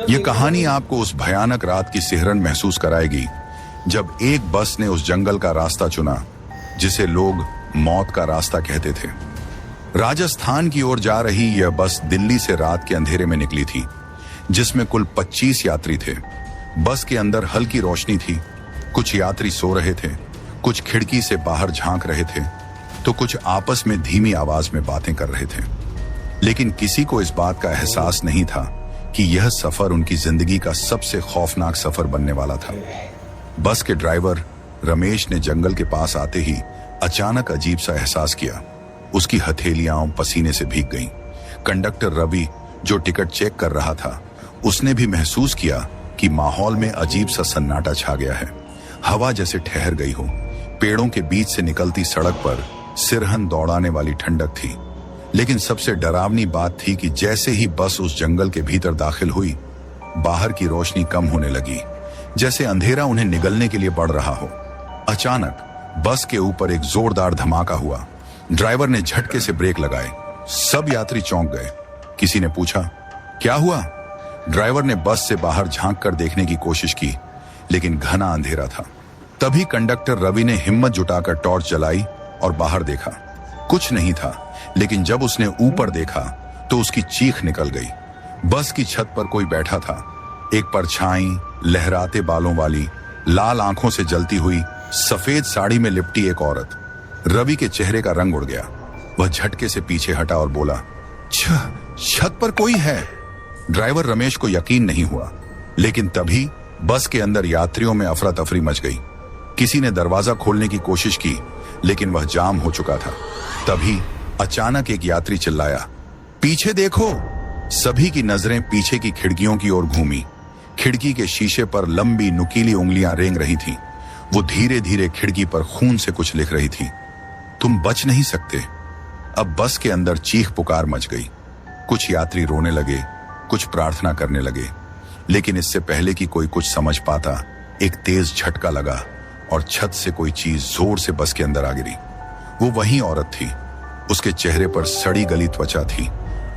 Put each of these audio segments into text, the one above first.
ये कहानी आपको उस भयानक रात की सिहरन महसूस कराएगी जब एक बस ने उस जंगल का रास्ता चुना जिसे लोग मौत का रास्ता कहते थे। राजस्थान की ओर जा रही यह बस दिल्ली से रात के अंधेरे में निकली थी, जिसमें कुल 25 यात्री थे। बस के अंदर हल्की रोशनी थी, कुछ यात्री सो रहे थे, कुछ खिड़की से बाहर झांक रहे थे, तो कुछ आपस में धीमी आवाज में बातें कर रहे थे। लेकिन किसी को इस बात का एहसास नहीं था कि यह सफर उनकी जिंदगी का सबसे खौफनाक सफर बनने वाला था। बस के ड्राइवर रमेश ने जंगल के पास आते ही अचानक अजीब सा एहसास किया। उसकी हथेलियां पसीने से भीग गईं। कंडक्टर रवि, जो टिकट चेक कर रहा था, उसने भी महसूस किया कि माहौल में अजीब सा सन्नाटा छा गया है। हवा जैसे ठहर गई हो। पेड़ों के बीच से निकलती सड़क पर सिरहन दौड़ाने वाली ठंडक थी। लेकिन सबसे डरावनी बात थी कि जैसे ही बस उस जंगल के भीतर दाखिल हुई, बाहर की रोशनी कम होने लगी, जैसे अंधेरा उन्हें निगलने के लिए बढ़ रहा हो। अचानक बस के ऊपर एक जोरदार धमाका हुआ। ड्राइवर ने झटके से ब्रेक लगाए। सब यात्री चौंक गए। किसी ने पूछा, क्या हुआ? ड्राइवर ने बस से बाहर झांक कर देखने की कोशिश की, लेकिन घना अंधेरा था। तभी कंडक्टर रवि ने हिम्मत जुटाकर टॉर्च जलाई और बाहर देखा। कुछ नहीं था, लेकिन जब उसने ऊपर देखा तो उसकी चीख निकल गई। बस की छत पर कोई बैठा था। एक परछाई, लहराते बालों वाली, लाल आंखों से जलती हुई, सफेद साड़ी में लिपटी एक औरत। रवि के चेहरे का रंग उड़ गया। वह झटके से पीछे हटा और बोला, छत पर कोई है। ड्राइवर रमेश को यकीन नहीं हुआ, लेकिन तभी बस के अंदर यात्रियों में अफरा तफरी मच गई। किसी ने दरवाजा खोलने की कोशिश की, लेकिन वह जाम हो चुका था। तभी अचानक एक यात्री चिल्लाया, पीछे देखो। सभी की नजरें पीछे की खिड़कियों की ओर घूमी। खिड़की के शीशे पर लंबी नुकीली उंगलियां रेंग रही थीं। वो धीरे धीरे खिड़की पर खून से कुछ लिख रही थी। तुम बच नहीं सकते। अब बस के अंदर चीख पुकार मच गई। कुछ यात्री रोने लगे, कुछ प्रार्थना करने लगे। लेकिन इससे पहले कि कोई कुछ समझ पाता, एक तेज झटका लगा और छत से कोई चीज जोर से बस के अंदर आ गिरी। वो वही औरत थी। उसके चेहरे पर सड़ी गली त्वचा थी,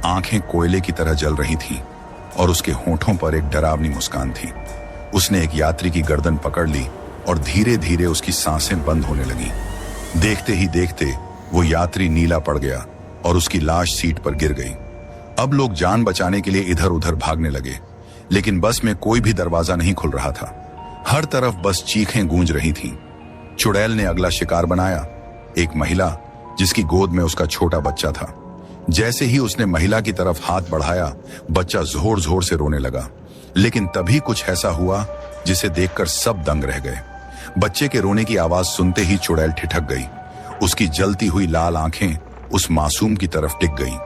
आंखें कोयले की तरह जल रही थीं और उसके होठों पर एक डरावनी मुस्कान थी। उसने एक यात्री की गर्दन पकड़ ली और धीरे धीरे उसकी सांसें बंद होने लगी। देखते ही देखते वो यात्री नीला पड़ गया और उसकी लाश सीट पर गिर गई। अब लोग जान बचाने के लिए इधर उधर भागने लगे, लेकिन बस में कोई भी दरवाजा नहीं खुल रहा था। हर तरफ बस चीखें गूंज रही थीं। चुड़ैल ने अगला शिकार बनाया, एक महिला जिसकी गोद में उसका छोटा बच्चा था। जैसे ही उसने महिला की तरफ हाथ बढ़ाया, बच्चा जोर जोर से रोने लगा। लेकिन तभी कुछ ऐसा हुआ जिसे देखकर सब दंग रह गए। बच्चे के रोने की आवाज सुनते ही चुड़ैल ठिठक गई। उसकी जलती हुई लाल आंखें उस मासूम की तरफ टिक गईं।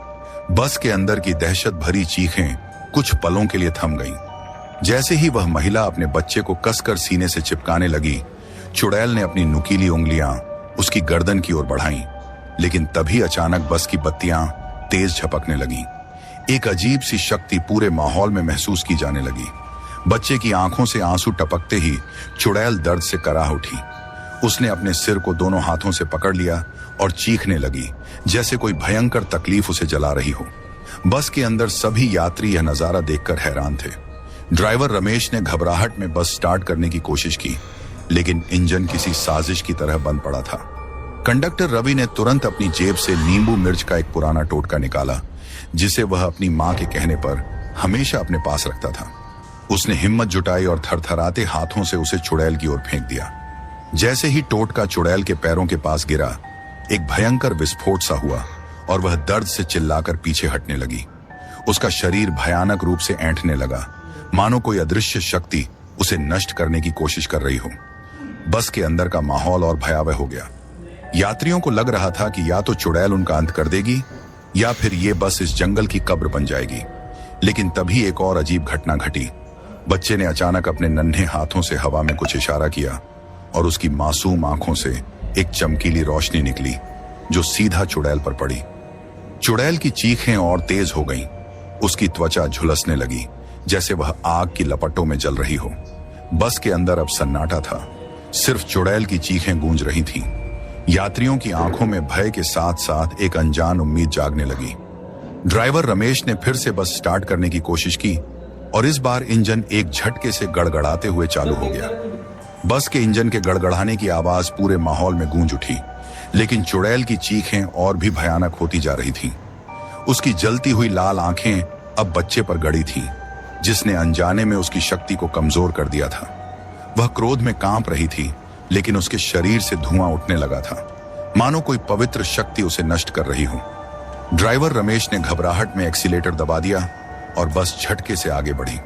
बस के अंदर की दहशत भरी चीखें कुछ पलों के लिए थम गईं। जैसे ही वह महिला अपने बच्चे को कसकर सीने से चिपकाने लगी, चुड़ैल ने अपनी नुकीली उंगलियां उसकी गर्दन की ओर बढ़ाईं। लेकिन तभी अचानक बस की बत्तियां तेज झपकने लगीं। एक अजीब सी शक्ति पूरे माहौल में महसूस की जाने लगी। बच्चे की आंखों से आंसू टपकते ही चुड़ैल दर्द से कराह उठी। उसने अपने सिर को दोनों हाथों से पकड़ लिया और चीखने लगी, जैसे कोई भयंकर तकलीफ उसे जला रही हो। बस के अंदर सभी यात्री यह नजारा देखकर हैरान थे। ड्राइवर रमेश ने घबराहट में बस स्टार्ट करने की कोशिश की, लेकिन इंजन किसी साजिश की तरह बंद पड़ा था। कंडक्टर रवि ने तुरंत अपनी जेब से नींबू मिर्च का एक पुराना टोटका निकाला, जिसे वह अपनी मां के कहने पर हमेशा अपने पास रखता था। उसने हिम्मत जुटाई और थरथराते हाथों से उसे चुड़ैल की ओर फेंक दिया। जैसे ही टोटका चुड़ैल के पैरों के पास गिरा, एक भयंकर विस्फोट सा हुआ और वह दर्द से चिल्लाकर पीछे हटने लगी। उसका शरीर भयानक रूप से ऐंठने लगा, मानो कोई अदृश्य शक्ति उसे नष्ट करने की कोशिश कर रही हो। बस के अंदर का माहौल और भयावह हो गया। यात्रियों को लग रहा था कि या तो चुड़ैल उनका अंत कर देगी या फिर ये बस इस जंगल की कब्र बन जाएगी। लेकिन तभी एक और अजीब घटना घटी। बच्चे ने अचानक अपने नन्हे हाथों से हवा में कुछ इशारा किया और उसकी मासूम आंखों से एक चमकीली रोशनी निकली जो सीधा चुड़ैल पर पड़ी। चुड़ैल की चीखें और तेज हो गईं। उसकी त्वचा झुलसने लगी, जैसे वह आग की लपटों में जल रही हो। बस के अंदर अब सन्नाटा था, सिर्फ चुड़ैल की चीखें गूंज रही थीं। यात्रियों की आंखों में भय के साथ साथ एक अनजान उम्मीद जागने लगी। ड्राइवर रमेश ने फिर से बस स्टार्ट करने की कोशिश की, और इस बार इंजन एक झटके से गड़गड़ाते हुए चालू हो गया। बस के इंजन के गड़गड़ाने की आवाज पूरे माहौल में गूंज उठी, लेकिन चुड़ैल की चीखें और भी भयानक होती जा रही थीं। उसकी जलती हुई लाल आंखें अब बच्चे पर गड़ी थीं, जिसने अनजाने में उसकी शक्ति को कमजोर कर दिया था। वह क्रोध में कांप रही थी, लेकिन उसके शरीर से धुआं उठने लगा था, मानो कोई पवित्र शक्ति उसे नष्ट कर रही हो। ड्राइवर रमेश ने घबराहट में एक्सीलेटर दबा दिया और बस झटके से आगे बढ़ी।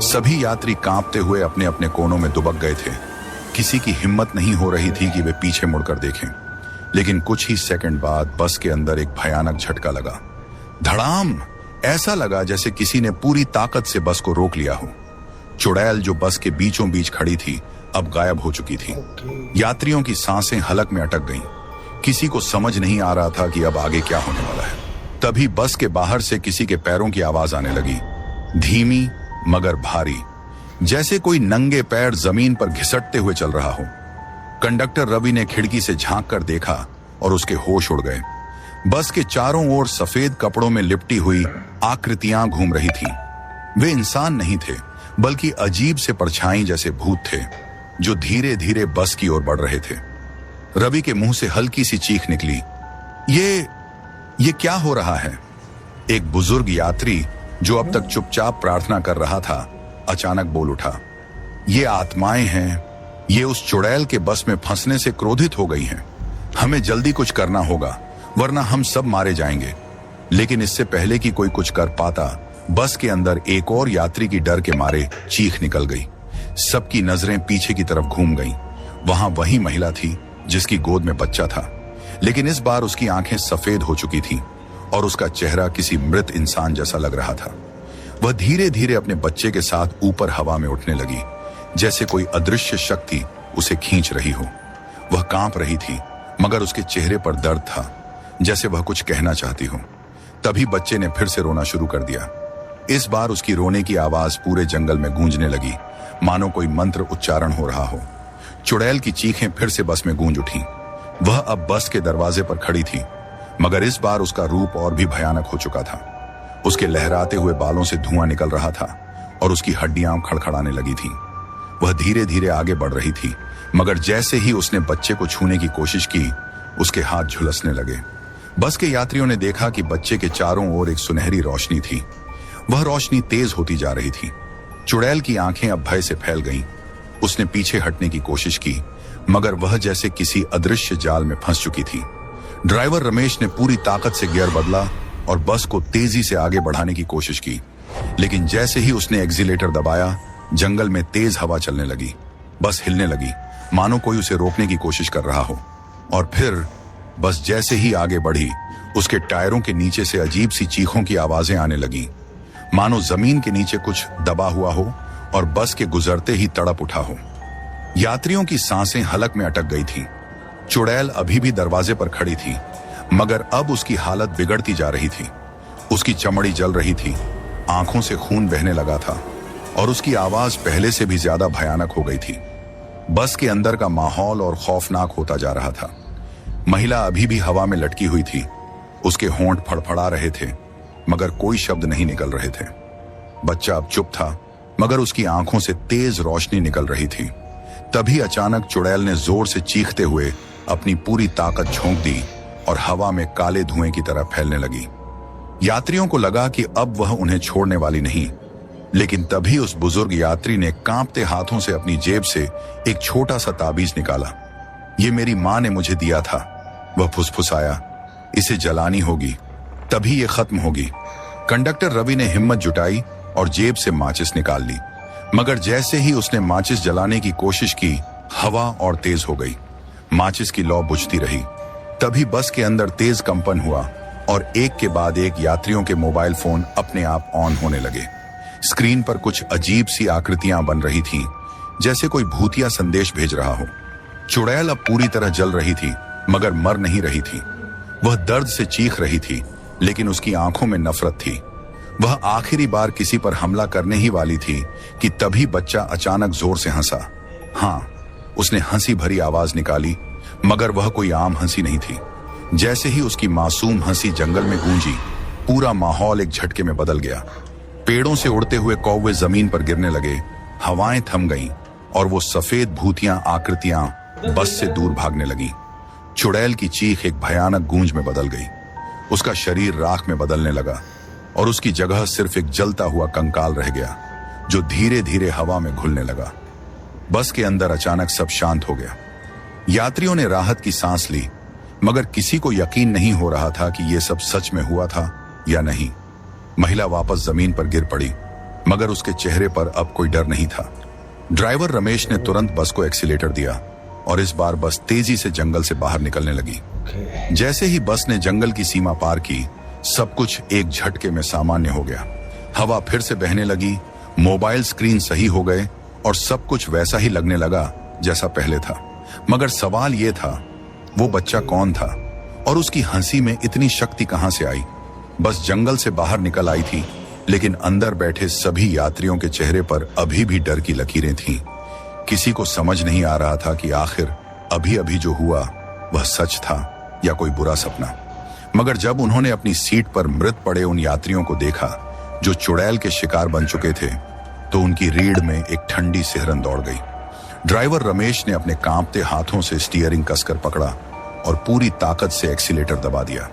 सभी यात्री कांपते हुए अपने अपने कोनों में दुबक गए थे। किसी की हिम्मत नहीं हो रही थी कि वे पीछे मुड़कर देखें, लेकिन कुछ ही सेकंड बाद बस के अंदर एक भयानक झटका लगा। धड़ाम! ऐसा लगा जैसे किसी ने पूरी ताकत से बस को रोक लिया हो। चुड़ैल जो बस के बीचों बीच खड़ी थी, अब गायब हो चुकी थी। यात्रियों की सांसें हलक में अटक गईं। किसी को समझ नहीं आ रहा था कि अब आगे क्या होने वाला है। तभी बस के बाहर से किसी के पैरों की आवाज आने लगी, धीमी मगर भारी, जैसे कोई नंगे पैर जमीन पर घिसटते हुए चल रहा हो। कंडक्टर रवि ने खिड़की से झांक कर देखा और उसके होश उड़ गए। बस के चारों ओर सफेद कपड़ों में लिपटी हुई आकृतियां घूम रही थीं। वे इंसान नहीं थे, बल्कि अजीब से परछाई जैसे भूत थे, जो धीरे धीरे बस की ओर बढ़ रहे थे। रवि के मुंह से हल्की सी चीख निकली, ये क्या हो रहा है? एक बुजुर्ग यात्री जो अब तक चुपचाप प्रार्थना कर रहा था, अचानक बोल उठा, ये आत्माएं हैं। ये उस चुड़ैल के बस में फंसने से क्रोधित हो गई हैं। हमें जल्दी कुछ करना होगा, वरना हम सब मारे जाएंगे। लेकिन इससे पहले कि कोई कुछ कर पाता, बस के अंदर एक और यात्री की डर के मारे चीख निकल गई। सबकी नजरें पीछे की तरफ घूम गईं। वहां वही महिला थी जिसकी गोद में बच्चा था, लेकिन इस बार उसकी आंखें सफेद हो चुकी थीं और उसका चेहरा किसी मृत इंसान जैसा लग रहा था। वह धीरे धीरे अपने बच्चे के साथ ऊपर हवा में उठने लगी, जैसे कोई अदृश्य शक्ति उसे खींच रही हो। वह कांप रही थी, मगर उसके चेहरे पर दर्द था, जैसे वह कुछ कहना चाहती हो। तभी बच्चे ने फिर से रोना शुरू कर दिया। इस बार उसकी रोने की आवाज पूरे जंगल में गूंजने लगी, मानो कोई मंत्र उच्चारण हो रहा हो। चुड़ैल की चीखें फिर से बस में गूंज उठी। वह अब बस के दरवाजे पर खड़ी थी, मगर इस बार उसका रूप और भी भयानक हो चुका था। उसके लहराते हुए बालों से धुआं निकल रहा था और उसकी हड्डियां खड़खड़ाने लगी थीं। वह धीरे धीरे आगे बढ़ रही थी, मगर जैसे ही उसने बच्चे को छूने की कोशिश की, उसके हाथ झुलसने लगे। बस के यात्रियों ने देखा कि बच्चे के चारों ओर एक सुनहरी रोशनी थी। वह रोशनी तेज होती जा रही थी। चुड़ैल की आंखें अब भय से फैल गईं। उसने पीछे हटने की कोशिश की, मगर वह जैसे किसी अदृश्य जाल में फंस चुकी थी। ड्राइवर रमेश ने पूरी ताकत से गियर बदला और बस को तेजी से आगे बढ़ाने की कोशिश की, लेकिन जैसे ही उसने एक्सीलेटर दबाया, जंगल में तेज हवा चलने लगी। बस हिलने लगी, मानो कोई उसे रोकने की कोशिश कर रहा हो। और फिर बस जैसे ही आगे बढ़ी, उसके टायरों के नीचे से अजीब सी चीखों की आवाजें आने लगीं, मानो जमीन के नीचे कुछ दबा हुआ हो और बस के गुजरते ही तड़प उठा हो। यात्रियों की सांसें हलक में अटक गई थीं। चुड़ैल अभी भी दरवाजे पर खड़ी थी, मगर अब उसकी हालत बिगड़ती जा रही थी। उसकी चमड़ी जल रही थी, आंखों से खून बहने लगा था और उसकी आवाज पहले से भी ज्यादा भयानक हो गई थी। बस के अंदर का माहौल और खौफनाक होता जा रहा था। महिला अभी भी हवा में लटकी हुई थी। उसके होंठ फड़फड़ा रहे थे, मगर कोई शब्द नहीं निकल रहे थे। बच्चा अब चुप था, मगर उसकी आंखों से तेज रोशनी निकल रही थी। तभी अचानक चुड़ैल ने जोर से चीखते हुए अपनी पूरी ताकत झोंक दी और हवा में काले धुएं की तरह फैलने लगी। यात्रियों को लगा कि अब वह उन्हें छोड़ने वाली नहीं, लेकिन तभी उस बुजुर्ग यात्री ने कांपते हाथों से अपनी जेब से एक छोटा सा ताबीज निकाला। ये मेरी माँ ने मुझे दिया था, वह फुसफुसाया। इसे जलानी होगी, तभी ये खत्म होगी। कंडक्टर रवि ने हिम्मत जुटाई और जेब से माचिस निकाल ली, मगर जैसे ही उसने माचिस जलाने की कोशिश की, हवा और तेज हो गई। माचिस की लौ बुझती रही। तभी बस के अंदर तेज कंपन हुआ और एक के बाद एक यात्रियों के मोबाइल फोन अपने आप ऑन होने लगे। स्क्रीन पर कुछ अजीब सी आकृतियां बन रही थीं, जैसे कोई भूतिया संदेश भेज रहा हो। चुड़ैल अब पूरी तरह जल रही थी, मगर मर नहीं रही थी। वह दर्द से चीख रही थी, लेकिन उसकी आंखों में नफरत थी। वह आखिरी बार किसी पर हमला करने ही वाली थी कि तभी बच्चा अचानक जोर से हंसा। हाँ, उसने हंसी भरी आवाज निकाली, मगर वह कोई आम हंसी नहीं थी। जैसे ही उसकी मासूम हंसी जंगल में गूंजी, पूरा माहौल एक झटके में बदल गया। पेड़ों से उड़ते हुए कौवे जमीन पर गिरने लगे, हवाएं थम गईं और वो सफेद भूतियां आकृतियां बस से दूर भागने लगी। चुड़ैल की चीख एक भयानक गूंज में बदल गई। उसका शरीर राख में बदलने लगा और उसकी जगह सिर्फ एक जलता हुआ कंकाल रह गया, जो धीरे धीरे हवा में घुलने लगा। बस के अंदर अचानक सब शांत हो गया। यात्रियों ने राहत की सांस ली, मगर किसी को यकीन नहीं हो रहा था कि यह सब सच में हुआ था या नहीं। महिला वापस जमीन पर गिर पड़ी, मगर उसके चेहरे पर अब कोई डर नहीं था। ड्राइवर रमेश ने तुरंत बस को एक्सीलेटर दिया और इस बार बस तेजी से जंगल से बाहर निकलने लगी। जैसे ही बस ने जंगल की सीमा पार की, सब कुछ एक झटके में सामान्य हो गया। हवा फिर से बहने लगी, मोबाइल स्क्रीन सही हो गए और सब कुछ वैसा ही लगने लगा जैसा पहले था। मगर सवाल यह था, वो बच्चा कौन था और उसकी हंसी में इतनी शक्ति कहां से आई? बस जंगल से बाहर निकल आई थी, लेकिन अंदर बैठे सभी यात्रियों के चेहरे पर अभी भी डर की लकीरें थीं। किसी को समझ नहीं आ रहा था कि आखिर अभी अभी जो हुआ वह सच था या कोई बुरा सपना। मगर जब उन्होंने अपनी सीट पर मृत पड़े उन यात्रियों को देखा जो चुड़ैल के शिकार बन चुके थे, तो उनकी रीढ़ में एक ठंडी सिहरन दौड़ गई। ड्राइवर रमेश ने अपने कांपते हाथों से स्टीयरिंग कसकर पकड़ा और पूरी ताकत से एक्सीलेटर दबा दिया।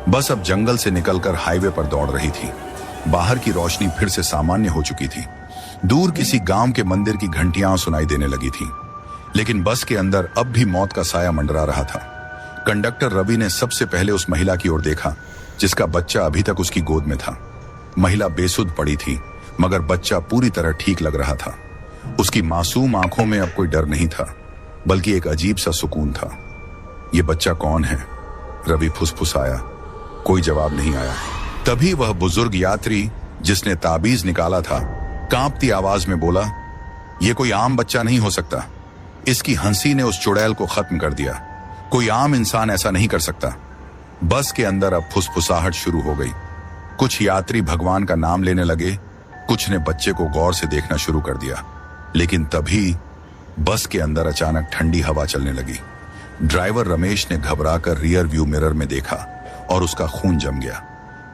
बस अब जंगल से निकलकर हाईवे पर दौड़ रही थी। बाहर की रोशनी फिर से सामान्य हो चुकी थी। दूर किसी गांव के मंदिर की घंटियां सुनाई देने लगी थीं, लेकिन बस के अंदर अब भी मौत का साया मंडरा रहा था। कंडक्टर रवि ने सबसे पहले उस महिला की ओर देखा जिसका बच्चा अभी तक उसकी गोद में था। महिला बेसुध पड़ी थी, मगर बच्चा पूरी तरह ठीक लग रहा था। उसकी मासूम आंखों में अब कोई डर नहीं था, बल्कि एक अजीब सा सुकून था। ये बच्चा कौन है? रवि फुसफुसाया। कोई जवाब नहीं आया। तभी वह बुजुर्ग यात्री जिसने ताबीज निकाला था कांपती आवाज में बोला, यह कोई आम बच्चा नहीं हो सकता। इसकी हंसी ने उस चुड़ैल को खत्म कर दिया। कोई आम इंसान ऐसा नहीं कर सकता। बस के अंदर अब फुसफुसाहट शुरू हो गई। कुछ यात्री भगवान का नाम लेने लगे, कुछ ने बच्चे को गौर से देखना शुरू कर दिया। लेकिन तभी बस के अंदर अचानक ठंडी हवा चलने लगी। ड्राइवर रमेश ने घबराकर रियर व्यू मिरर में देखा और उसका खून जम गया।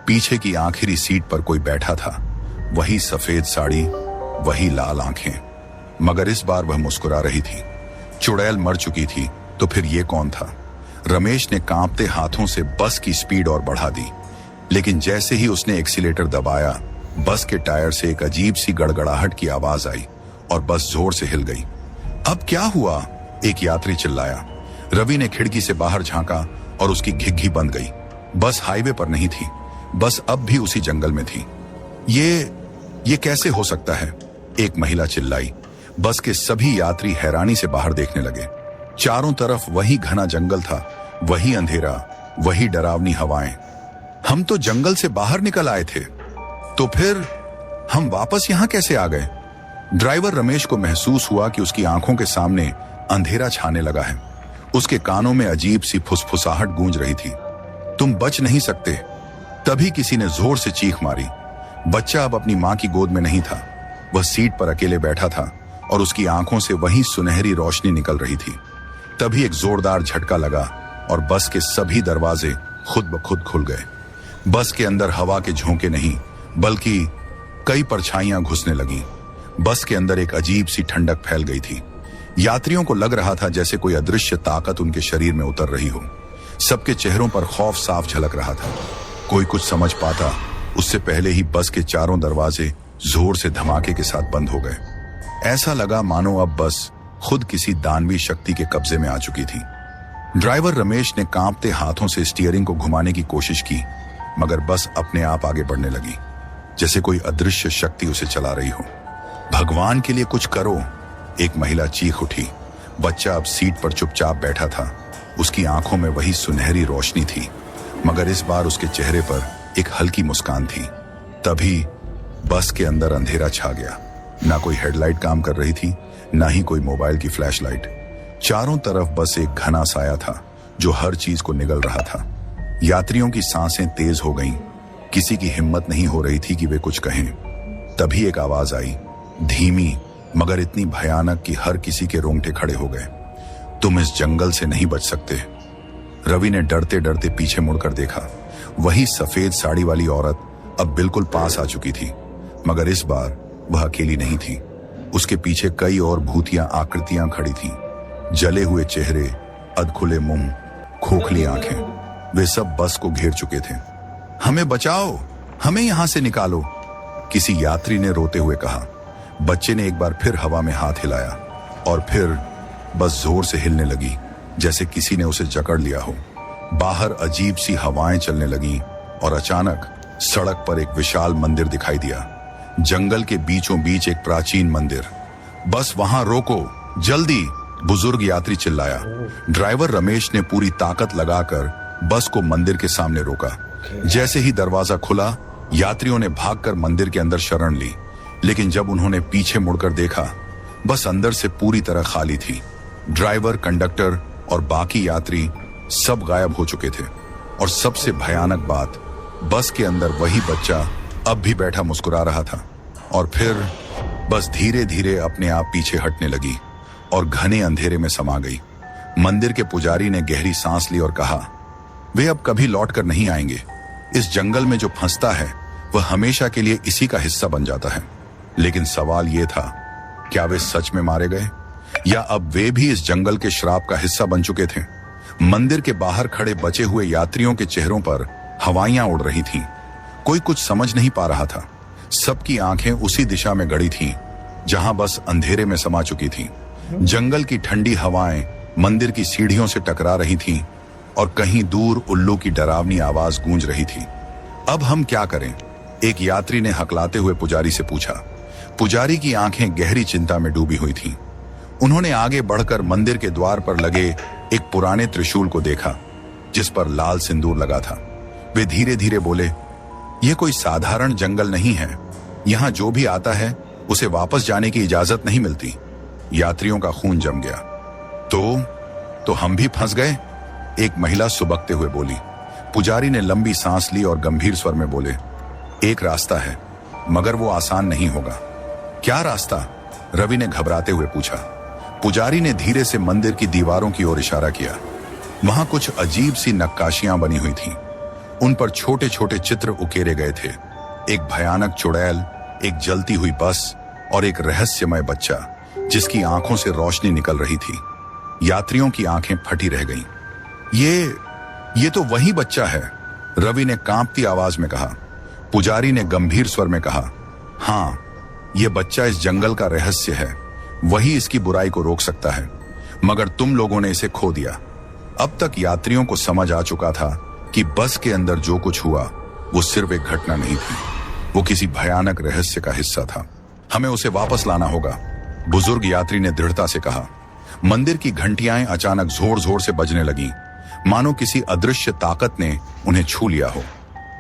पीछे की आखिरी सीट पर कोई बैठा था, वही सफेद साड़ी, वही लाल आंखें, मगर इस बार वह मुस्कुरा रही थी। चुड़ैल मर चुकी थी, तो फिर ये कौन था? रमेश ने कांपते हाथों से बस की स्पीड और बढ़ा दी, लेकिन जैसे ही उसने एक्सीलेटर दबाया, बस के टायर से एक अजीब सी गड़गड़ाहट की आवाज आई और बस जोर से हिल गई। अब क्या हुआ? एक यात्री चिल्लाया। रवि ने खिड़की से बाहर झांका और उसकी घिघी बंद गई। बस हाईवे पर नहीं थी, बस अब भी उसी जंगल में थी। ये कैसे हो सकता है? एक महिला चिल्लाई। बस के सभी यात्री हैरानी से बाहर देखने लगे। चारों तरफ वही घना जंगल था, वही अंधेरा, वही डरावनी हवाएं। हम तो जंगल से बाहर निकल आए थे, तो फिर हम वापस यहां कैसे आ गए? ड्राइवर रमेश को महसूस हुआ कि उसकी आंखों के सामने अंधेरा छाने लगा है। उसके कानों में अजीब सी फुसफुसाहट गूंज रही थी। तुम बच नहीं सकते। तभी किसी ने जोर से चीख मारी। बच्चा अब अपनी मां की गोद में नहीं था। वह सीट पर अकेले बैठा था और उसकी आंखों से वही सुनहरी रोशनी निकल रही थी। तभी एक जोरदार झटका लगा और बस के सभी दरवाजे खुद ब खुद खुल गए। बस के अंदर हवा के झोंके नहीं, बल्कि कई परछाइयां घुसने लगीं। बस के अंदर एक अजीब सी ठंडक फैल गई थी। यात्रियों को लग रहा था जैसे कोई अदृश्य ताकत उनके शरीर में उतर रही हो। सबके चेहरों पर खौफ साफ झलक रहा था। कोई कुछ समझ पाता उससे पहले ही बस के चारों दरवाजे जोर से धमाके के साथ बंद हो गए। ऐसा लगा मानो अब बस खुद किसी दानवी शक्ति के कब्जे में आ चुकी थी। ड्राइवर रमेश ने कांपते हाथों से स्टीयरिंग को घुमाने की कोशिश की, मगर बस अपने आप आगे बढ़ने लगी, जैसे कोई अदृश्य शक्ति उसे चला रही हो। भगवान के लिए कुछ करो, एक महिला चीख उठी। बच्चा अब सीट पर चुपचाप बैठा था। उसकी आंखों में वही सुनहरी रोशनी थी, मगर इस बार उसके चेहरे पर एक हल्की मुस्कान थी। तभी बस के अंदर अंधेरा छा गया। ना कोई हेडलाइट काम कर रही थी, ना ही कोई मोबाइल की फ्लैशलाइट। चारों तरफ बस एक घना साया था जो हर चीज को निगल रहा था। यात्रियों की सांसें तेज हो गईं। किसी की हिम्मत नहीं हो रही थी कि वे कुछ कहें। तभी एक आवाज आई, धीमी मगर इतनी भयानक कि हर किसी के रोंगटे खड़े हो गए। तुम इस जंगल से नहीं बच सकते। रवि ने डरते डरते पीछे मुड़कर देखा। वही सफेद साड़ी वाली औरत अब बिल्कुल पास आ चुकी थी। मगर इस बार वह अकेली नहीं थी। उसके पीछे कई और भूतिया आकृतियां खड़ी थीं। जले हुए चेहरे, अधखुले मुंह, खोखली आंखें, वे सब बस को घेर चुके थे। हमें बचाओ, हमें यहां से निकालो, किसी यात्री ने रोते हुए कहा। बच्चे ने एक बार फिर हवा में हाथ हिलाया और फिर बस जोर से हिलने लगी, जैसे किसी ने उसे जकड़ लिया हो। बाहर अजीब सी हवाएं चलने लगी और अचानक सड़क पर एक विशाल मंदिर दिखाई दिया। जंगल के बीचों बीच एक प्राचीन मंदिर। बस वहां रोको, जल्दी, बुजुर्ग यात्री चिल्लाया। ड्राइवर रमेश ने पूरी ताकत लगाकर बस को मंदिर के सामने रोका। जैसे ही दरवाजा खुला, यात्रियों ने भागकर मंदिर के अंदर शरण ली, लेकिन जब उन्होंने पीछे मुड़कर देखा, बस अंदर से पूरी तरह खाली थी। ड्राइवर, कंडक्टर और बाकी यात्री सब गायब हो चुके थे। और सबसे भयानक बात, बस के अंदर वही बच्चा अब भी बैठा मुस्कुरा रहा था। और फिर बस धीरे धीरे अपने आप पीछे हटने लगी और घने अंधेरे में समा गई। मंदिर के पुजारी ने गहरी सांस ली और कहा, वे अब कभी लौट कर नहीं आएंगे। इस जंगल में जो फंसता है वह हमेशा के लिए इसी का हिस्सा बन जाता है। लेकिन सवाल यह था, क्या वे सच में मारे गए या अब वे भी इस जंगल के श्राप का हिस्सा बन चुके थे? मंदिर के बाहर खड़े बचे हुए यात्रियों के चेहरों पर हवाइयां उड़ रही थीं। कोई कुछ समझ नहीं पा रहा था। सबकी आंखें उसी दिशा में गड़ी थीं जहां बस अंधेरे में समा चुकी थी। जंगल की ठंडी हवाएं मंदिर की सीढ़ियों से टकरा रही थीं और कहीं दूर उल्लू की डरावनी आवाज गूंज रही थी। अब हम क्या करें? एक यात्री ने हकलाते हुए पुजारी से पूछा। पुजारी की आंखें गहरी चिंता में डूबी हुई थीं। उन्होंने आगे बढ़कर मंदिर के द्वार पर लगे एक पुराने त्रिशूल को देखा, जिस पर लाल सिंदूर लगा था। वे धीरे धीरे बोले, यह कोई साधारण जंगल नहीं है। यहां जो भी आता है उसे वापस जाने की इजाजत नहीं मिलती। यात्रियों का खून जम गया। तो हम भी फंस गए? एक महिला सुबकते हुए बोली। पुजारी ने लंबी सांस ली और गंभीर स्वर में बोले, एक रास्ता है, मगर वो आसान नहीं होगा। क्या रास्ता? रवि ने घबराते हुए पूछा। पुजारी ने धीरे से मंदिर की दीवारों की ओर इशारा किया। वहां कुछ अजीब सी नक्काशियां बनी हुई थीं। उन पर छोटे छोटे चित्र उकेरे गए थे। एक भयानक चुड़ैल, एक जलती हुई बस और एक रहस्यमय बच्चा जिसकी आंखों से रोशनी निकल रही थी। यात्रियों की आंखें फटी रह गईं। ये तो वही बच्चा है, रवि ने कांपती आवाज में कहा। पुजारी ने गंभीर स्वर में कहा, हाँ, यह बच्चा इस जंगल का रहस्य है। वही इसकी बुराई को रोक सकता है, मगर तुम लोगों ने इसे खो दिया। अब तक यात्रियों को समझ आ चुका था कि बस के अंदर जो कुछ हुआ वो सिर्फ एक घटना नहीं थी, वो किसी भयानक रहस्य का हिस्सा था। हमें उसे वापस लाना होगा, बुजुर्ग यात्री ने दृढ़ता से कहा। मंदिर की घंटियां अचानक जोर जोर से बजने लगीं, मानो किसी अदृश्य ताकत ने उन्हें छू लिया हो।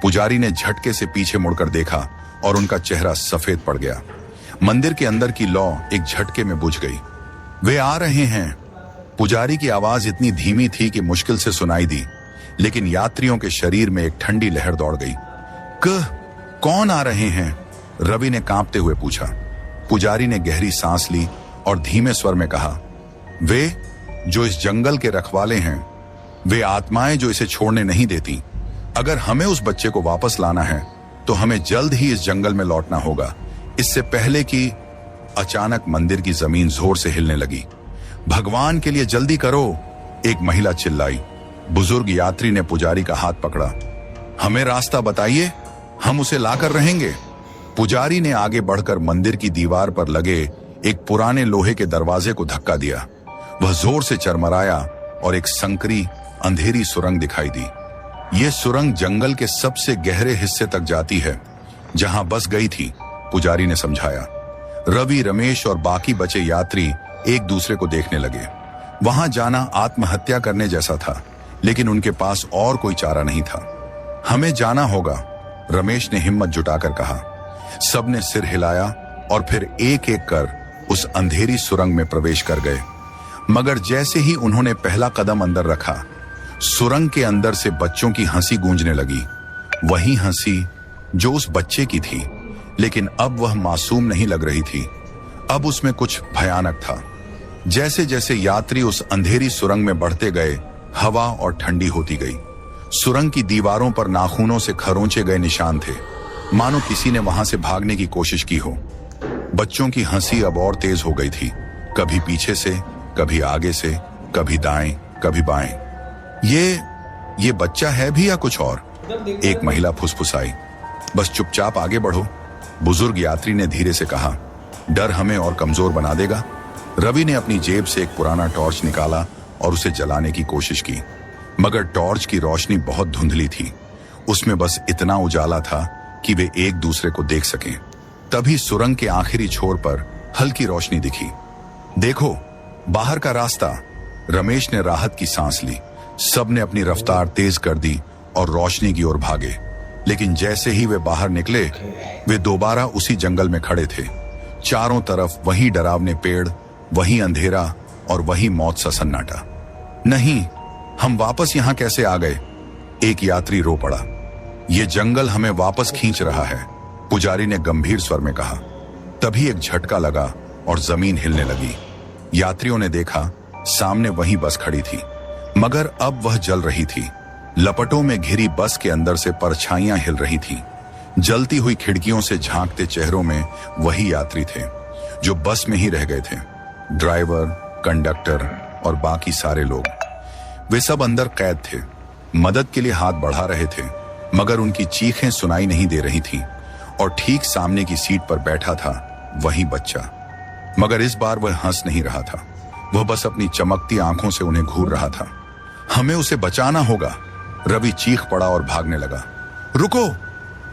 पुजारी ने झटके से पीछे मुड़कर देखा और उनका चेहरा सफेद पड़ गया। मंदिर के अंदर की लौ एक झटके में बुझ गई। वे आ रहे हैं। पुजारी की आवाज इतनी धीमी थी कि मुश्किल से सुनाई दी, लेकिन यात्रियों के शरीर में एक ठंडी लहर दौड़ गई। कौन आ रहे हैं? रवि ने कांपते हुए पूछा। पुजारी ने गहरी सांस ली और धीमे स्वर में कहा, वे जो इस जंगल के रखवाले हैं, वे आत्माएं जो इसे छोड़ने नहीं देती। अगर हमें उस बच्चे को वापस लाना है तो हमें जल्द ही इस जंगल में लौटना होगा, इससे पहले कि अचानक मंदिर की जमीन जोर से हिलने लगी। भगवान के लिए जल्दी करो, एक महिला चिल्लाई। बुजुर्ग यात्री ने पुजारी का हाथ पकड़ा। हमें रास्ता बताइए, हम उसे लाकर रहेंगे। पुजारी ने आगे बढ़कर मंदिर की दीवार पर लगे एक पुराने लोहे के दरवाजे को धक्का दिया। वह जोर से चरमराया और एक संकरी अंधेरी सुरंग दिखाई दी। यह सुरंग जंगल के सबसे गहरे हिस्से तक जाती है, जहां बस गई थी, पुजारी ने समझाया। रवि, रमेश और बाकी बचे यात्री एक दूसरे को देखने लगे। वहां जाना आत्महत्या करने जैसा था, लेकिन उनके पास और कोई चारा नहीं था। हमें जाना होगा, रमेश ने हिम्मत जुटाकर कहा। सबने सिर हिलाया और फिर एक एक कर उस अंधेरी सुरंग में प्रवेश कर गए। मगर जैसे ही उन्होंने पहला कदम अंदर रखा, सुरंग के अंदर से बच्चों की हंसी गूंजने लगी। वही हंसी जो उस बच्चे की थी, लेकिन अब वह मासूम नहीं लग रही थी। अब उसमें कुछ भयानक था। जैसे जैसे यात्री उस अंधेरी सुरंग में बढ़ते गए, हवा और ठंडी होती गई। सुरंग की दीवारों पर नाखूनों से खरोंचे गए निशान थे। मानो किसी ने वहां से भागने की कोशिश की हो। बच्चों की हंसी अब और तेज हो गई थी, कभी पीछे से, कभी आगे से, कभी दाएं, कभी बाएं। ये बच्चा है भी या कुछ और? एक महिला फुसफुसाई। बस चुपचाप आगे बढ़ो, बुजुर्ग यात्री ने धीरे से कहा। डर हमें और कमजोर बना देगा। रवि ने अपनी जेब से एक पुराना टॉर्च निकाला और उसे जलाने की कोशिश की, मगर टॉर्च की रोशनी बहुत धुंधली थी। उसमें बस इतना उजाला था कि वे एक दूसरे को देख सकें। तभी सुरंग के आखिरी छोर पर हल्की रोशनी दिखी। देखो, बाहर का रास्ता। रमेश ने राहत की सांस ली। सबने अपनी रफ्तार तेज कर दी और रोशनी की ओर भागे। लेकिन जैसे ही वे बाहर निकले, वे दोबारा उसी जंगल में खड़े थे। चारों तरफ वही डरावने पेड़, वही अंधेरा और वही मौत सा सन्नाटा। नहीं, हम वापस यहां कैसे आ गए? एक यात्री रो पड़ा। ये जंगल हमें वापस खींच रहा है, पुजारी ने गंभीर स्वर में कहा। तभी एक झटका लगा और जमीन हिलने लगी। यात्रियों ने देखा, सामने वही बस खड़ी थी, मगर अब वह जल रही थी। लपटों में घिरी बस के अंदर से परछाइयां हिल रही थीं। जलती हुई खिड़कियों से झांकते चेहरों में वही यात्री थे जो बस में ही रह गए थे। ड्राइवर, कंडक्टर और बाकी सारे लोग, वे सब अंदर कैद थे। मदद के लिए हाथ बढ़ा रहे थे, मगर उनकी चीखें सुनाई नहीं दे रही थीं। और ठीक सामने की सीट पर बैठा था वही बच्चा, मगर इस बार वह हंस नहीं रहा था। वह बस अपनी चमकती आंखों से उन्हें घूर रहा था। हमें उसे बचाना होगा। रवि चीख पड़ा और भागने लगा। रुको,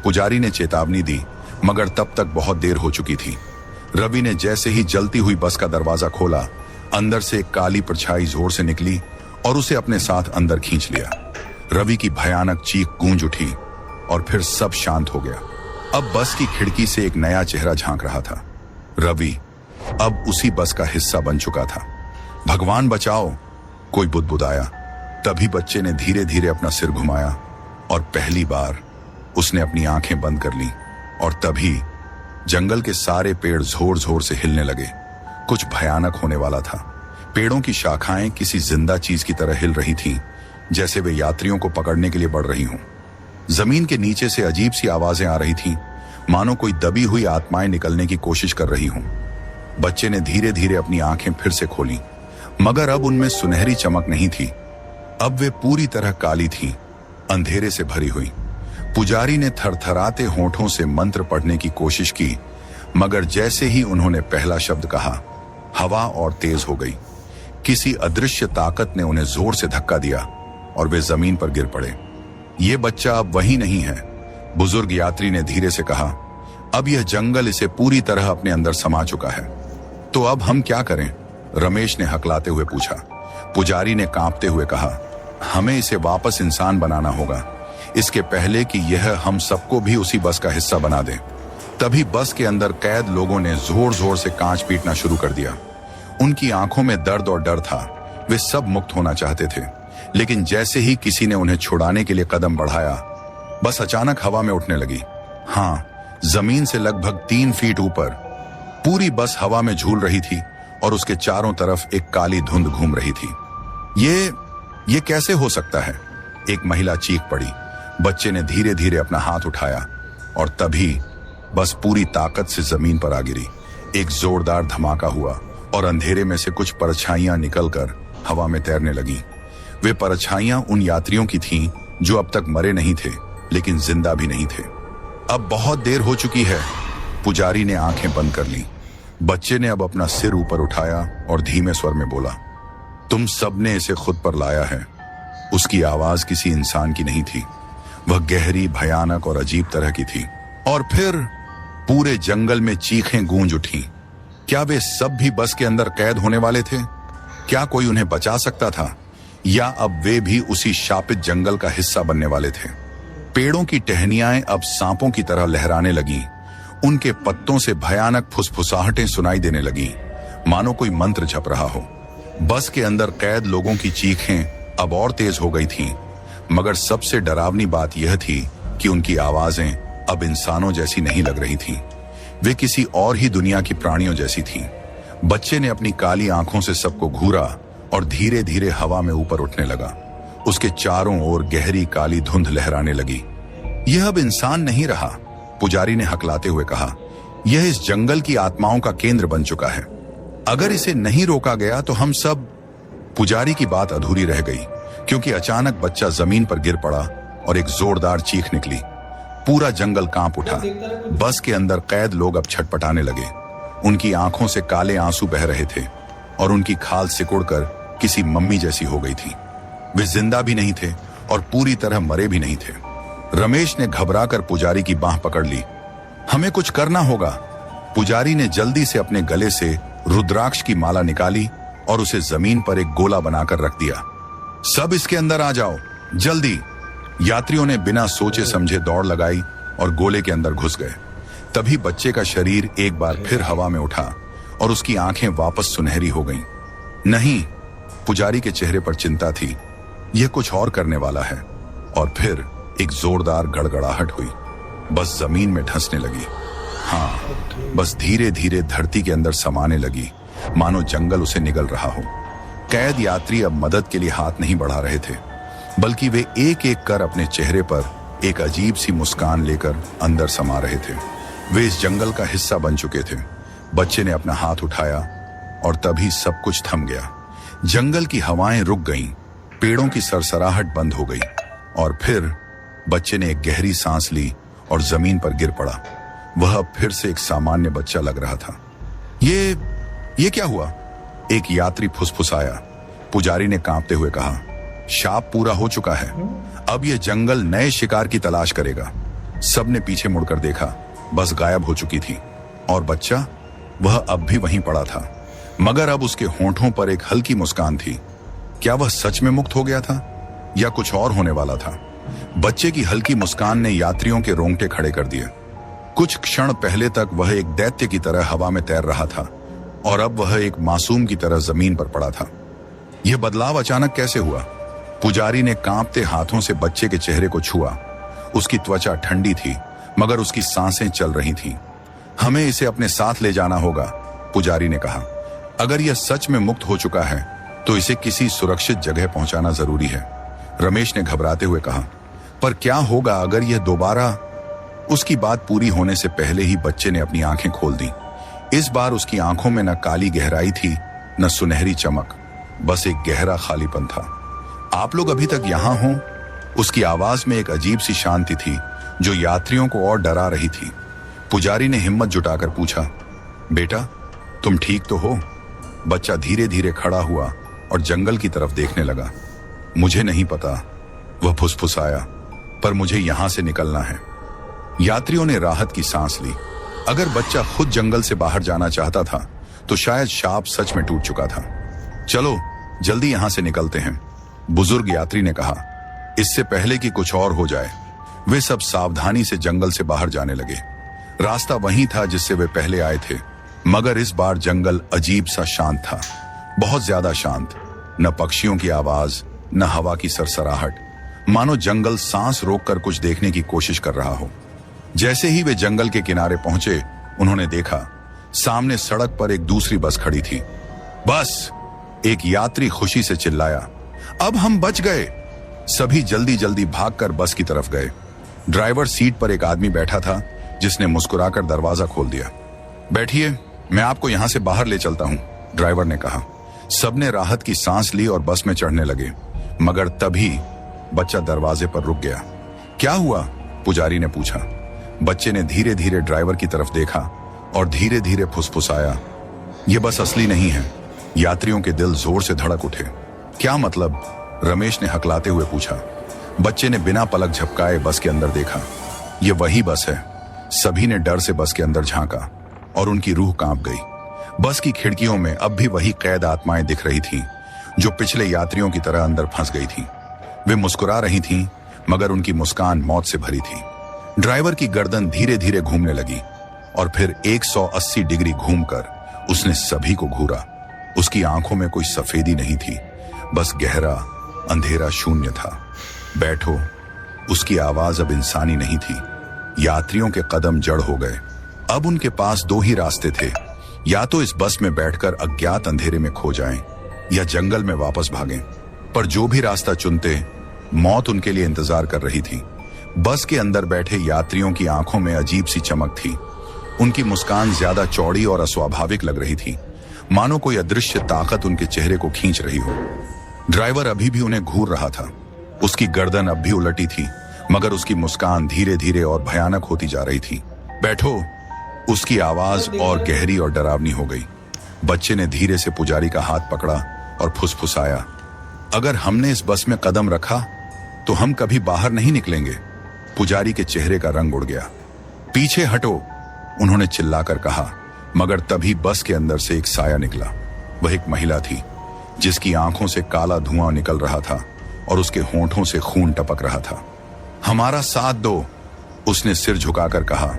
पुजारी ने चेतावनी दी, मगर तब तक बहुत देर हो चुकी थी। रवि ने जैसे ही जलती हुई बस का दरवाजा खोला, अंदर से एक काली परछाई जोर से निकली और उसे अपने साथ अंदर खींच लिया। रवि की भयानक चीख गूंज उठी और फिर सब शांत हो गया। अब बस की खिड़की से एक नया चेहरा झांक रहा था। रवि अब उसी बस का हिस्सा बन चुका था। भगवान बचाओ, कोई बुदबुदाया। तभी बच्चे ने धीरे धीरे अपना सिर घुमाया और पहली बार उसने अपनी आंखें बंद कर ली। और तभी जंगल के सारे पेड़ जोर जोर से हिलने लगे। कुछ भयानक होने वाला था। पेड़ों की शाखाएं किसी जिंदा चीज की तरह हिल रही थीं, जैसे वे यात्रियों को पकड़ने के लिए बढ़ रही हों। जमीन के नीचे से अजीब सी आवाजें आ रही थीं, मानो कोई दबी हुई आत्माएं निकलने की कोशिश कर रही हों। बच्चे ने धीरे धीरे अपनी आंखें फिर से खोली, मगर अब उनमें सुनहरी चमक नहीं थी। अब वे पूरी तरह काली थीं, अंधेरे से भरी हुई। पुजारी ने थरथराते होठों से मंत्र पढ़ने की कोशिश की, मगर जैसे ही उन्होंने पहला शब्द कहा, हवा और तेज हो गई। किसी अदृश्य ताकत ने उन्हें जोर से धक्का दिया और वे जमीन पर गिर पड़े। ये बच्चा अब वही नहीं है, बुजुर्ग यात्री ने धीरे से कहा। अब यह जंगल इसे पूरी तरह अपने अंदर समा चुका है। तो अब हम क्या करें? रमेश ने हकलाते हुए पूछा। पुजारी ने कांपते हुए कहा, हमें इसे वापस इंसान बनाना होगा, इसके पहले कि यह हम सबको भी उसी बस का हिस्सा बना दे। तभी बस के अंदर कैद लोगों ने जोर जोर से कांच पीटना शुरू कर दिया। उनकी आंखों में दर्द और डर था। वे सब मुक्त होना चाहते थे, लेकिन जैसे ही किसी ने उन्हें छुड़ाने के लिए कदम बढ़ाया, बस अचानक हवा में उठने लगी। हाँ, जमीन से लगभग 3 फीट ऊपर पूरी बस हवा में झूल रही थी और उसके चारों तरफ एक काली धुंध घूम रही थी। ये कैसे हो सकता है? एक महिला चीख पड़ी। बच्चे ने धीरे धीरे अपना हाथ उठाया और तभी बस पूरी ताकत से जमीन पर आ गिरी। एक जोरदार धमाका हुआ और अंधेरे में से कुछ परछाइयां निकलकर हवा में तैरने लगी। वे परछाइयां उन यात्रियों की थीं जो अब तक मरे नहीं थे, लेकिन जिंदा भी नहीं थे। अब बहुत देर हो चुकी है, पुजारी ने आंखें बंद कर ली। बच्चे ने अब अपना सिर ऊपर उठाया और धीमे स्वर में बोला, तुम सबने इसे खुद पर लाया है। उसकी आवाज किसी इंसान की नहीं थी, वह गहरी, भयानक और अजीब तरह की थी। और फिर पूरे जंगल में चीखें गूंज उठी। क्या वे सब भी बस के अंदर कैद होने वाले थे? क्या कोई उन्हें बचा सकता था, या अब वे भी उसी शापित जंगल का हिस्सा बनने वाले थे? पेड़ों की टहनियां अब सांपों की तरह लहराने लगीं। उनके पत्तों से भयानक फुसफुसाहटें सुनाई देने लगीं, मानो कोई मंत्र जप रहा हो। बस के अंदर कैद लोगों की चीखें अब और तेज हो गई थीं, मगर सबसे डरावनी बात यह थी कि उनकी आवाजें अब इंसानों जैसी नहीं लग रही थीं। वे किसी और ही दुनिया की प्राणियों जैसी थीं। बच्चे ने अपनी काली आंखों से सबको घूरा और धीरे धीरे हवा में ऊपर उठने लगा। उसके चारों ओर गहरी काली धुंध लहराने लगी। यह अब इंसान नहीं रहा, पुजारी ने हकलाते हुए कहा, यह इस जंगल की आत्माओं का केंद्र बन चुका है। अगर इसे नहीं रोका गया तो हम सब। पुजारी की बात अधूरी रह गई क्योंकि अचानक बच्चा जमीन पर गिर पड़ा और एक जोरदार चीख निकली। पूरा जंगल कांप उठा। बस के अंदर कैद लोग अब छटपटाने लगे। उनकी आंखों से काले आंसू बह रहे थे और उनकी खाल सिकुड़कर किसी मम्मी जैसी हो गई थी। वे जिंदा भी नहीं थे और पूरी तरह मरे भी नहीं थे। रमेश ने घबराकर पुजारी की बांह पकड़ ली। हमें कुछ करना होगा। पुजारी ने जल्दी से अपने गले से रुद्राक्ष की माला निकाली और उसे जमीन पर एक गोला बनाकर रख दिया। सब इसके अंदर आ जाओ, जल्दी। यात्रियों ने बिना सोचे समझे दौड़ लगाई और गोले के अंदर घुस गए। तभी बच्चे का शरीर एक बार फिर हवा में उठा और उसकी आंखें वापस सुनहरी हो गईं। नहीं, पुजारी के चेहरे पर चिंता थी। यह कुछ और करने वाला है। और फिर एक जोरदार गड़गड़ाहट हुई। बस जमीन में धंसने लगी। हाँ, बस धीरे धीरे धरती के अंदर समाने लगी, मानो जंगल उसे निगल रहा हो। कैद यात्री अब मदद के लिए हाथ नहीं बढ़ा रहे थे, बल्कि वे एक एक कर अपने चेहरे पर एक अजीब सी मुस्कान लेकर अंदर समा रहे थे। वे इस जंगल का हिस्सा बन चुके थे। बच्चे ने अपना हाथ उठाया और तभी सब कुछ थम गया। जंगल की हवाएं रुक गईं, पेड़ों की सरसराहट बंद हो गई और फिर बच्चे ने एक गहरी सांस ली और जमीन पर गिर पड़ा। वह अब फिर से एक सामान्य बच्चा लग रहा था। ये क्या हुआ? एक यात्री फुसफुसाया। पुजारी ने कांपते हुए कहा, शाप पूरा हो चुका है। अब यह जंगल नए शिकार की तलाश करेगा। सबने पीछे मुड़कर देखा। बस गायब हो चुकी थी और बच्चा, वह अब भी वहीं पड़ा था, मगर अब उसके होंठों पर एक हल्की मुस्कान थी। क्या वह सच में मुक्त हो गया था या कुछ और होने वाला था? बच्चे की हल्की मुस्कान ने यात्रियों के रोंगटे खड़े कर दिए। कुछ क्षण पहले तक वह एक दैत्य की तरह हवा में तैर रहा था और अब वह एक मासूम की तरह जमीन पर पड़ा था। यह बदलाव अचानक कैसे हुआ? पुजारी ने कांपते हाथों से बच्चे के चेहरे को छुआ। उसकी त्वचा ठंडी थी, मगर उसकी सांसें चल रही थीं। हमें इसे अपने साथ ले जाना होगा, पुजारी ने कहा। अगर यह सच में मुक्त हो चुका है तो इसे किसी सुरक्षित जगह पहुंचाना जरूरी है। रमेश ने घबराते हुए कहा, पर क्या होगा अगर यह दोबारा? उसकी बात पूरी होने से पहले ही बच्चे ने अपनी आंखें खोल दी। इस बार उसकी आंखों में न काली गहराई थी न सुनहरी चमक, बस एक गहरा खालीपन था। आप लोग अभी तक यहां हो? उसकी आवाज में एक अजीब सी शांति थी जो यात्रियों को और डरा रही थी। पुजारी ने हिम्मत जुटाकर पूछा, बेटा तुम ठीक तो हो? बच्चा धीरे धीरे खड़ा हुआ और जंगल की तरफ देखने लगा। मुझे नहीं पता, वह फुसफुसाया, पर मुझे यहां से निकलना है। यात्रियों ने राहत की सांस ली। अगर बच्चा खुद जंगल से बाहर जाना चाहता था तो शायद शाप सच में टूट चुका था। चलो जल्दी यहां से निकलते हैं, बुजुर्ग यात्री ने कहा, इससे पहले कि कुछ और हो जाए। वे सब सावधानी से जंगल से बाहर जाने लगे। रास्ता वही था जिससे वे पहले आए थे, मगर इस बार जंगल अजीब सा शांत था, बहुत ज्यादा शांत। न पक्षियों की आवाज, न हवा की सरसराहट, मानो जंगल सांस रोककर कुछ देखने की कोशिश कर रहा हो। जैसे ही वे जंगल के किनारे पहुंचे, उन्होंने देखा सामने सड़क पर एक दूसरी बस खड़ी थी। बस! एक यात्री खुशी से चिल्लाया, अब हम बच गए। सभी जल्दी जल्दी भागकर बस की तरफ गए। ड्राइवर सीट पर एक आदमी बैठा था जिसने मुस्कुराकर दरवाजा खोल दिया। बैठिए, मैं आपको यहां से बाहर ले चलता हूं, ड्राइवर ने कहा। सबने राहत की सांस ली और बस में चढ़ने लगे, मगर तभी बच्चा दरवाजे पर रुक गया। क्या हुआ? पुजारी ने पूछा। बच्चे ने धीरे धीरे ड्राइवर की तरफ देखा और धीरे धीरे फुसफुसाया, यह बस असली नहीं है। यात्रियों के दिल जोर से धड़क उठे। क्या मतलब? रमेश ने हकलाते हुए पूछा। बच्चे ने बिना पलक झपकाए बस के अंदर देखा। यह वही बस है। सभी ने डर से बस के अंदर झांका और उनकी रूह कांप गई। बस की खिड़कियों में अब भी वही कैद आत्माएं दिख रही थीं, जो पिछले यात्रियों की तरह अंदर फंस गई थीं। वे मुस्कुरा रही थीं, मगर उनकी मुस्कान मौत से भरी थी। ड्राइवर की गर्दन धीरे धीरे घूमने लगी और फिर 180 डिग्री घूमकर उसने सभी को घूरा। उसकी आंखों में कोई सफेदी नहीं थी, बस गहरा अंधेरा शून्य था। बैठो। उसकी आवाज अब इंसानी नहीं थी। यात्रियों के कदम जड़ हो गए। अब उनके पास दो ही रास्ते थे, या तो इस बस में बैठकर अज्ञात अंधेरे में खो जाएं, या जंगल में वापस भागें। पर जो भी रास्ता चुनते, मौत उनके लिए इंतजार कर रही थी। बस के अंदर बैठे यात्रियों की आंखों में अजीब सी चमक थी। उनकी मुस्कान ज्यादा चौड़ी और अस्वाभाविक लग रही थी, मानो कोई अदृश्य ताकत उनके चेहरे को खींच रही हो। ड्राइवर अभी भी उन्हें घूर रहा था। उसकी गर्दन अब भी उलटी थी, मगर उसकी मुस्कान धीरे धीरे और भयानक होती जा रही थी। बैठो। उसकी आवाज और गहरी और डरावनी हो गई। बच्चे ने धीरे से पुजारी का हाथ पकड़ा और फुसफुसाया, अगर हमने इस बस में कदम रखा तो हम कभी बाहर नहीं निकलेंगे। पुजारी के चेहरे का रंग उड़ गया। पीछे हटो, उन्होंने चिल्लाकर कहा, मगर तभी बस के अंदर से एक साया निकला। वह एक महिला थी, जिसकी आंखों से काला धुआं निकल रहा था और उसके होंठों से खून टपक रहा था। हमारा साथ दो, उसने सिर झुकाकर कहा,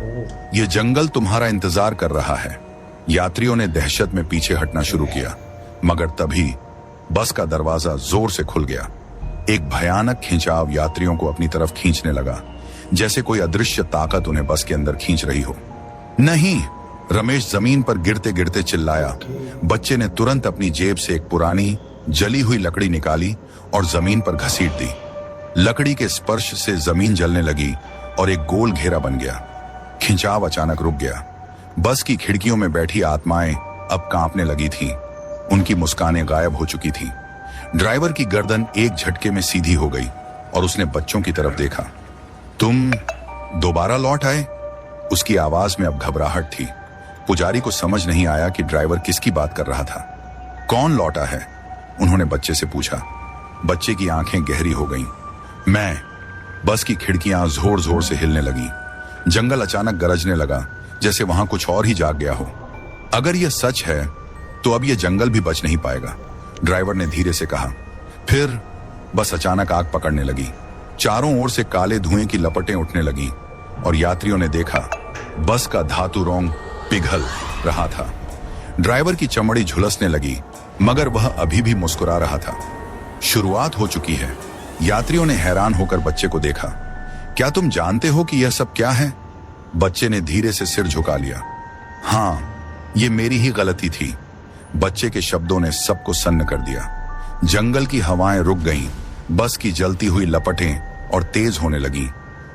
यह जंगल तुम्हारा इंतजार कर रहा है। यात्रियों ने दहशत में पीछे हटना शुरू किया, मगर तभी बस का दरवाजा जोर से खुल गया। एक भयानक खिंचाव यात्रियों को अपनी तरफ खींचने लगा, जैसे कोई अदृश्य ताकत उन्हें बस के अंदर खींच रही हो। नहीं, रमेश जमीन पर गिरते गिरते चिल्लाया। बच्चे ने तुरंत अपनी जेब से एक पुरानी जली हुई लकड़ी निकाली और जमीन पर घसीट दी। लकड़ी के स्पर्श से जमीन जलने लगी और एक गोल घेरा बन गया। खिंचाव अचानक रुक गया। बस की खिड़कियों में बैठी आत्माएं अब कांपने लगी थीं। उनकी मुस्कानें गायब हो चुकी थीं। ड्राइवर की गर्दन एक झटके में सीधी हो गई और उसने बच्चों की तरफ देखा। तुम दोबारा लौट आए? उसकी आवाज में अब घबराहट थी। पुजारी को समझ नहीं आया कि ड्राइवर किसकी बात कर रहा था। कौन लौटा है? उन्होंने बच्चे से पूछा। बच्चे की आंखें गहरी हो गईं। मैं। बस की खिड़कियां जोर जोर से हिलने लगी। जंगल अचानक गरजने लगा, जैसे वहां कुछ और ही जाग गया हो। अगर यह सच है तो अब यह जंगल भी बच नहीं पाएगा, ड्राइवर ने धीरे से कहा। फिर बस अचानक आग पकड़ने लगी। चारों ओर से काले धुएं की लपटें उठने लगी और यात्रियों ने देखा बस का धातु रोंग पिघल रहा था। ड्राइवर की चमड़ी झुलसने लगी, मगर वह अभी भी मुस्कुरा रहा था। शुरुआत हो चुकी है। यात्रियों ने हैरान होकर बच्चे को देखा। क्या तुम जानते हो कि यह सब क्या है? बच्चे ने धीरे से सिर झुका लिया। हाँ, ये मेरी ही गलती थी। बच्चे के शब्दों ने सबको सन्न कर दिया। जंगल की हवाएं रुक गईं, बस की जलती हुई लपटें और तेज होने लगी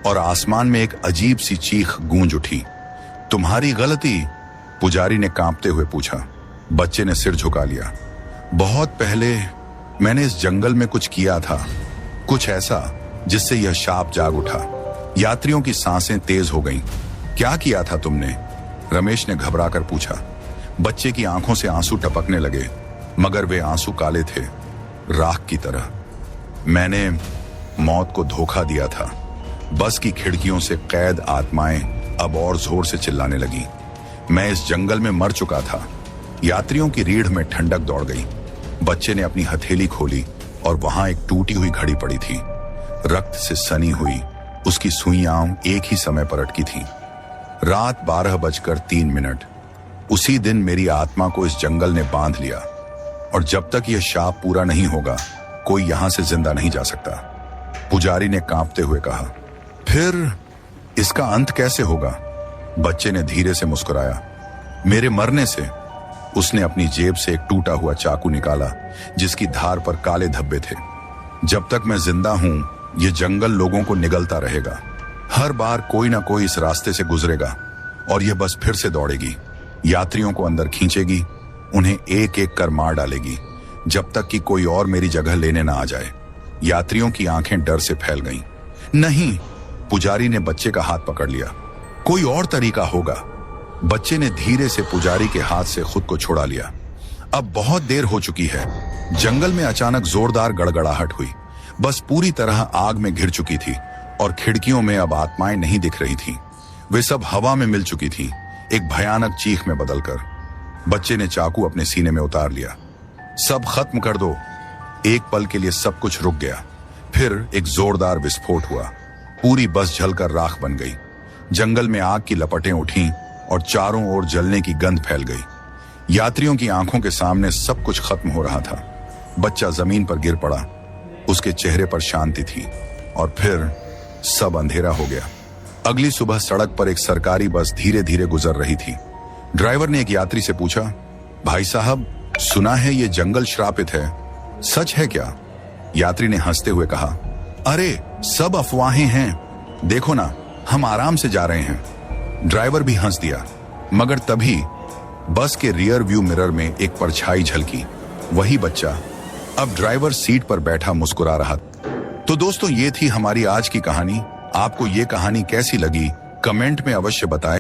और आसमान में एक अजीब सी चीख गूंज उठी। तुम्हारी गलती? पुजारी ने कांपते हुए पूछा। बच्चे ने सिर झुका लिया। बहुत पहले मैंने इस जंगल में कुछ किया था, कुछ ऐसा जिससे यह शाप जाग उठा। यात्रियों की सांसें तेज हो गईं। क्या किया था तुमने? रमेश ने घबराकर पूछा। बच्चे की आंखों से आंसू टपकने लगे, मगर वे आंसू काले थे, राख की तरह। मैंने मौत को धोखा दिया था। बस की खिड़कियों से कैद आत्माएं अब और जोर से चिल्लाने लगी। मैं इस जंगल में मर चुका था। यात्रियों की रीढ़ में ठंडक दौड़ गई। बच्चे ने अपनी हथेली खोली और वहां एक टूटी हुई घड़ी पड़ी थी। रक्त से सनी हुई उसकी सुइयां एक ही समय पर अटकी थी। रात 12:03। उसी दिन मेरी आत्मा को इस जंगल ने बांध लिया और जब तक यह शाप पूरा नहीं होगा, कोई यहां से जिंदा नहीं जा सकता, पुजारी ने कांपते हुए कहा। फिर इसका अंत कैसे होगा? बच्चे ने धीरे से मुस्कुराया। मेरे मरने से। उसने अपनी जेब से एक टूटा हुआ चाकू निकाला, जिसकी धार पर काले धब्बे थे। जब तक मैं जिंदा हूं, यह जंगल लोगों को निगलता रहेगा। हर बार कोई ना कोई इस रास्ते से गुजरेगा और यह बस फिर से दौड़ेगी, यात्रियों को अंदर खींचेगी, उन्हें एक एक कर मार डालेगी, जब तक कि कोई और मेरी जगह लेने ना आ जाए। यात्रियों की आंखें डर से फैल गईं। नहीं, पुजारी ने बच्चे का हाथ पकड़ लिया। कोई और तरीका होगा। बच्चे ने धीरे से पुजारी के हाथ से खुद को छुड़ा लिया। अब बहुत देर हो चुकी है। जंगल में अचानक जोरदार गड़गड़ाहट हुई। बस पूरी तरह आग में घिर चुकी थी और खिड़कियों में अब आत्माएं नहीं दिख रही थीं। वे सब हवा में मिल चुकी थीं, एक भयानक चीख में बदलकर। बच्चे ने चाकू अपने सीने में उतार लिया। सब खत्म कर दो। एक पल के लिए सब कुछ रुक गया। फिर एक जोरदार विस्फोट हुआ। पूरी बस जलकर राख बन गई। जंगल में आग की लपटें उठीं और चारों ओर जलने की गंध फैल गई। यात्रियों की आंखों के सामने सब कुछ खत्म हो रहा था। बच्चा जमीन पर गिर पड़ा। उसके चेहरे पर शांति थी और फिर सब अंधेरा हो गया। अगली सुबह सड़क पर एक सरकारी बस धीरे धीरे गुजर रही थी। ड्राइवर ने एक यात्री से पूछा, भाई साहब, सुना है ये जंगल श्रापित है, सच है क्या? यात्री ने हंसते हुए कहा, अरे सब अफवाहें हैं। देखो ना, हम आराम से जा रहे हैं। ड्राइवर भी हंस दिया, मगर तभी बस के रियर व्यू मिरर में एक परछाई झलकी। वही बच्चा अब ड्राइवर सीट पर बैठा मुस्कुरा रहा। तो दोस्तों, ये थी हमारी आज की कहानी। आपको ये कहानी कैसी लगी कमेंट में अवश्य बताएं।